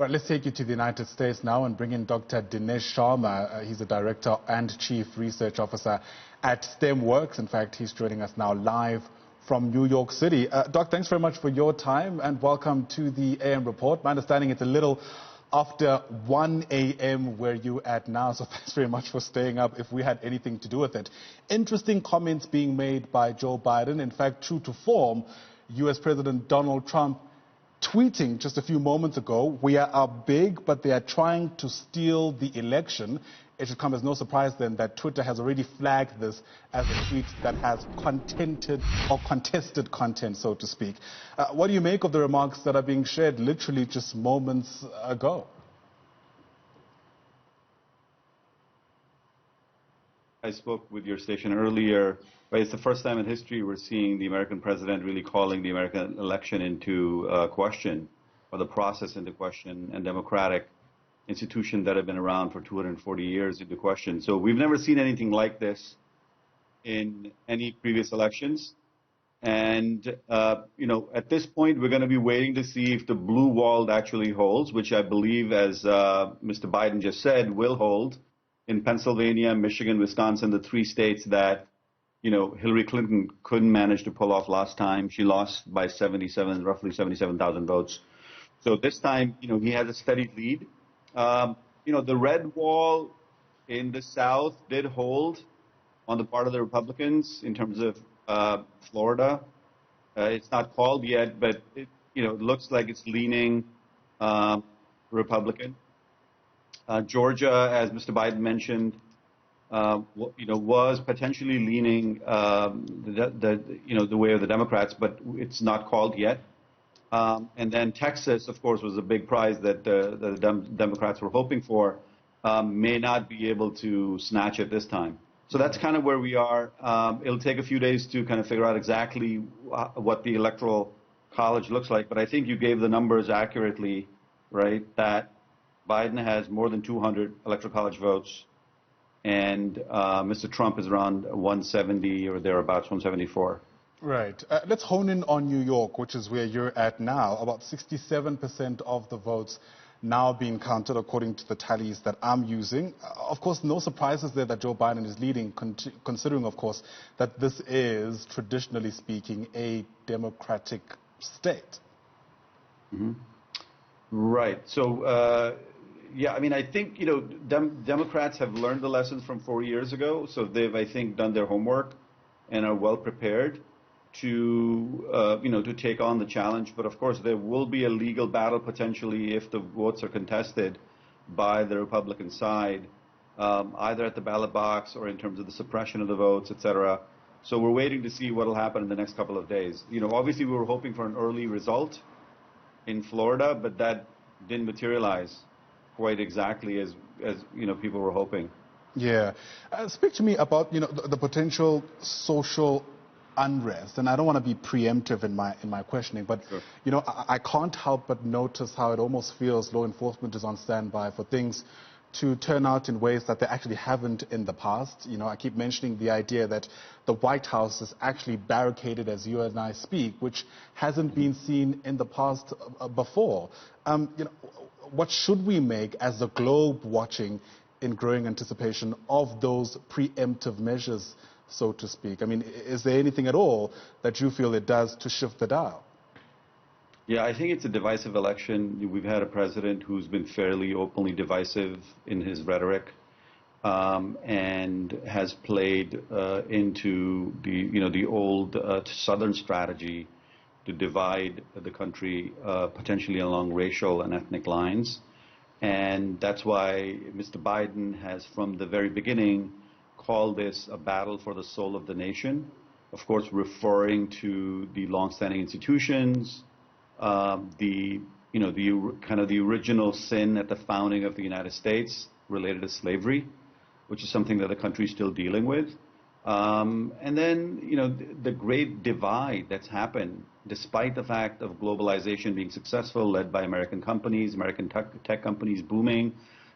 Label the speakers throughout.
Speaker 1: Right, let's take you to the United States now and bring in Dr. Dinesh Sharma. He's the Director and Chief Research Officer at STEM Works. In fact, he's joining us now live from New York City. Doc, thanks very much for your time and welcome to the AM Report. My understanding it's a little after 1 a.m. where you're at now, so thanks very much for staying up if we had anything to do with it. Interesting comments being made by Joe Biden. In fact, true to form, U.S. President Donald Trump tweeting just a few moments ago, "We are up big, but they are trying to steal the election." It should come as no surprise then that Twitter has already flagged this as a tweet that has contested content, so to speak. What do you make of the remarks that are being shared literally just moments ago?
Speaker 2: I spoke with your station earlier, but it's the first time in history we're seeing the American president really calling the American election into question, or the process into question, and democratic institutions that have been around for 240 years into question. So we've never seen anything like this in any previous elections. And, at this point, we're going to be waiting to see if the blue wall actually holds, which I believe, as Mr. Biden just said, will hold in Pennsylvania, Michigan, Wisconsin, the three states that, Hillary Clinton couldn't manage to pull off last time. She lost by roughly 77,000 votes. So this time, he has a steady lead. The red wall in the South did hold on the part of the Republicans in terms of Florida. It's not called yet, but it looks like it's leaning Republican. Georgia, as Mr. Biden mentioned, was potentially leaning the way of the Democrats, but it's not called yet. And then Texas, of course, was a big prize that the Democrats were hoping for, may not be able to snatch it this time. So that's kind of where we are. It'll take a few days to kind of figure out exactly what the Electoral College looks like, but I think you gave the numbers accurately, right, that Biden has more than 200 Electoral College votes, and Mr. Trump is around 170 or thereabouts, 174.
Speaker 1: Right. Let's hone in on New York, which is where you're at now. About 67% of the votes now being counted, according to the tallies that I'm using. Of course, no surprises there that Joe Biden is leading, considering, of course, that this is, traditionally speaking, a democratic state.
Speaker 2: Mm-hmm. Right. So, I think, Democrats have learned the lessons from 4 years ago. So they've, I think, done their homework and are well prepared to take on the challenge. But of course, there will be a legal battle potentially if the votes are contested by the Republican side, either at the ballot box or in terms of the suppression of the votes, et cetera. So we're waiting to see what will happen in the next couple of days. Obviously, we were hoping for an early result in Florida, but that didn't materialize quite exactly as people were hoping.
Speaker 1: Yeah. Speak to me about, the potential social unrest. And I don't want to be preemptive in my questioning, but,
Speaker 2: Sure.
Speaker 1: I can't help but notice how it almost feels law enforcement is on standby for things to turn out in ways that they actually haven't in the past. I keep mentioning the idea that the White House is actually barricaded as you and I speak, which hasn't been seen in the past before. What should we make as the globe watching in growing anticipation of those preemptive measures, so to speak? I mean, is there anything at all that you feel it does to shift the dial?
Speaker 2: Yeah, I think it's a divisive election. We've had a president who's been fairly openly divisive in his rhetoric, and has played into the old Southern strategy to divide the country potentially along racial and ethnic lines. And that's why Mr. Biden has, from the very beginning, called this a battle for the soul of the nation, of course, referring to the longstanding institutions, the original sin at the founding of the United States related to slavery, which is something that the country is still dealing with. And then, the great divide that's happened, despite the fact of globalization being successful, led by American companies, American tech companies booming,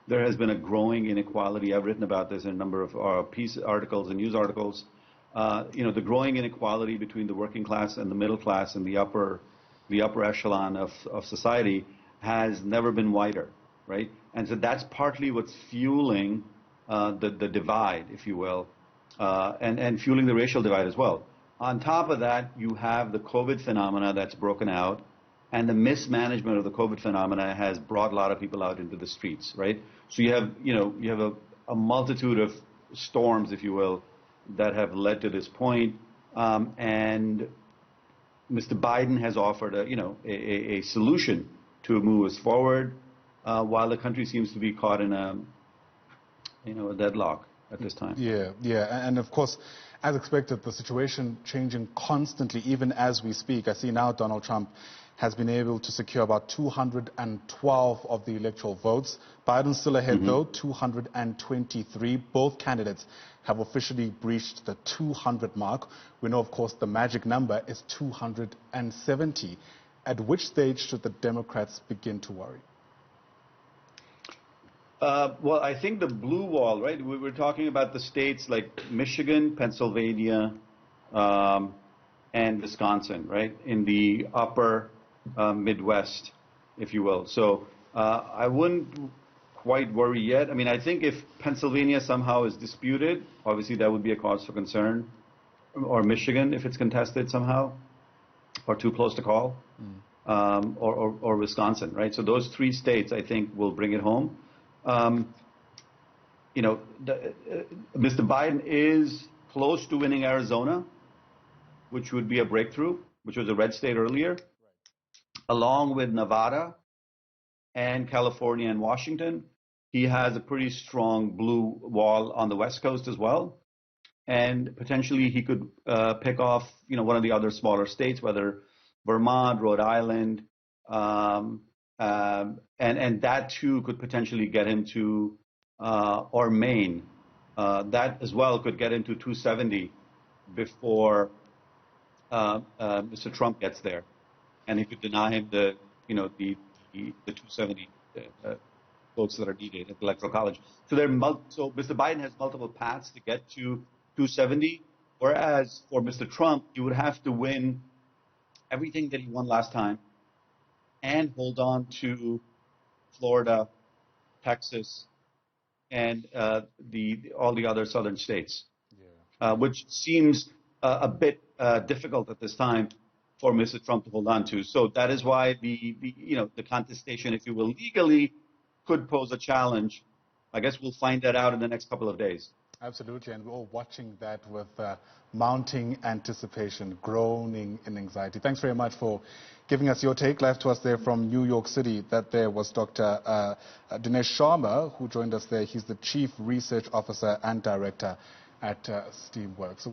Speaker 2: there has been a growing inequality. I've written about this in a number of articles and news articles. The growing inequality between the working class and the middle class and the upper echelon of society has never been wider, right? And so that's partly what's fueling the divide, if you will, and fueling the racial divide as well. On top of that, you have the COVID phenomena that's broken out, and the mismanagement of the COVID phenomena has brought a lot of people out into the streets, right? So you have a multitude of storms, if you will, that have led to this point, and Mr. Biden has offered a solution to move us forward, while the country seems to be caught in a deadlock at this time.
Speaker 1: Yeah, and of course, as expected, the situation changing constantly, even as we speak. I see now Donald Trump has been able to secure about 212 of the electoral votes. Biden's still ahead, though, 223. Both candidates have officially breached the 200 mark. We know, of course, the magic number is 270. At which stage should the Democrats begin to worry?
Speaker 2: Well, I think the blue wall, right? We were talking about the states like Michigan, Pennsylvania, and Wisconsin, right? In the upper Midwest, if you will. So I wouldn't quite worry yet. I mean, I think if Pennsylvania somehow is disputed, obviously that would be a cause for concern. Or Michigan, if it's contested somehow, or too close to call, or Wisconsin, right? So those three states, I think, will bring it home. Mr. Biden is close to winning Arizona, which would be a breakthrough, which was a red state earlier, along with Nevada and California and Washington. He has a pretty strong blue wall on the West Coast as well. And potentially he could pick off, one of the other smaller states, whether Vermont, Rhode Island, and that too could potentially get him to, or Maine, that as well could get him to 270 before Mr. Trump gets there, and he could deny him the 270 votes that are needed at the Electoral College. So so Mr. Biden has multiple paths to get to 270, whereas for Mr. Trump, he would have to win everything that he won last time and hold on to Florida, Texas, and all the other southern states, which seems a bit difficult at this time for Mr. Trump to hold on to. So that is why the contestation, if you will, legally could pose a challenge. I guess we'll find that out in the next couple of days.
Speaker 1: Absolutely, and we're all watching that with mounting anticipation, groaning in anxiety. Thanks very much for giving us your take. Live to us there from New York City. That there was Dr. Dinesh Sharma, who joined us there. He's the Chief Research Officer and Director at Steamworks.